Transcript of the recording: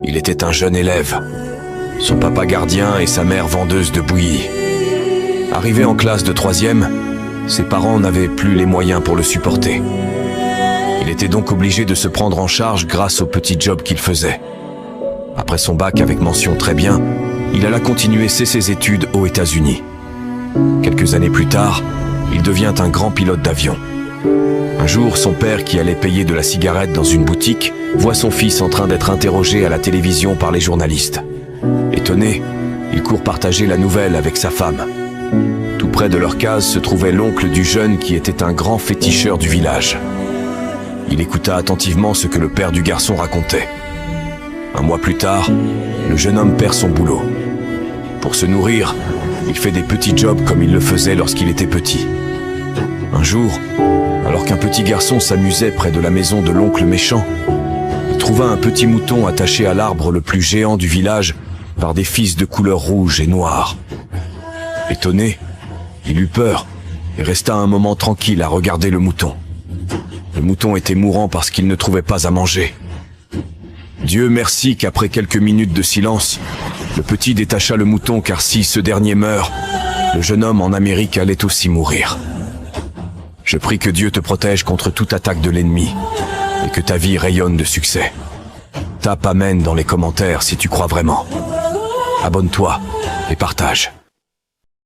Il était un jeune élève, son papa gardien et sa mère vendeuse de bouillie. Arrivé en classe de 3e, ses parents n'avaient plus les moyens pour le supporter. Il était donc obligé de se prendre en charge grâce au petit job qu'il faisait. Après son bac avec mention très bien, il alla continuer ses études aux États-Unis. Quelques années plus tard, il devient un grand pilote d'avion. Un jour, son père, qui allait payer de la cigarette dans une boutique, voit son fils en train d'être interrogé à la télévision par les journalistes. Étonné, il court partager la nouvelle avec sa femme. Tout près de leur case se trouvait l'oncle du jeune qui était un grand féticheur du village. Il écouta attentivement ce que le père du garçon racontait. Un mois plus tard, le jeune homme perd son boulot. Pour se nourrir, il fait des petits jobs comme il le faisait lorsqu'il était petit. Un jour, alors qu'un petit garçon s'amusait près de la maison de l'oncle méchant, il trouva un petit mouton attaché à l'arbre le plus géant du village par des fils de couleur rouge et noire. Étonné, il eut peur et resta un moment tranquille à regarder le mouton. Le mouton était mourant parce qu'il ne trouvait pas à manger. Dieu merci qu'après quelques minutes de silence, le petit détacha le mouton, car si ce dernier meurt, le jeune homme en Amérique allait aussi mourir. Je prie que Dieu te protège contre toute attaque de l'ennemi et que ta vie rayonne de succès. Tape Amen dans les commentaires si tu crois vraiment. Abonne-toi et partage.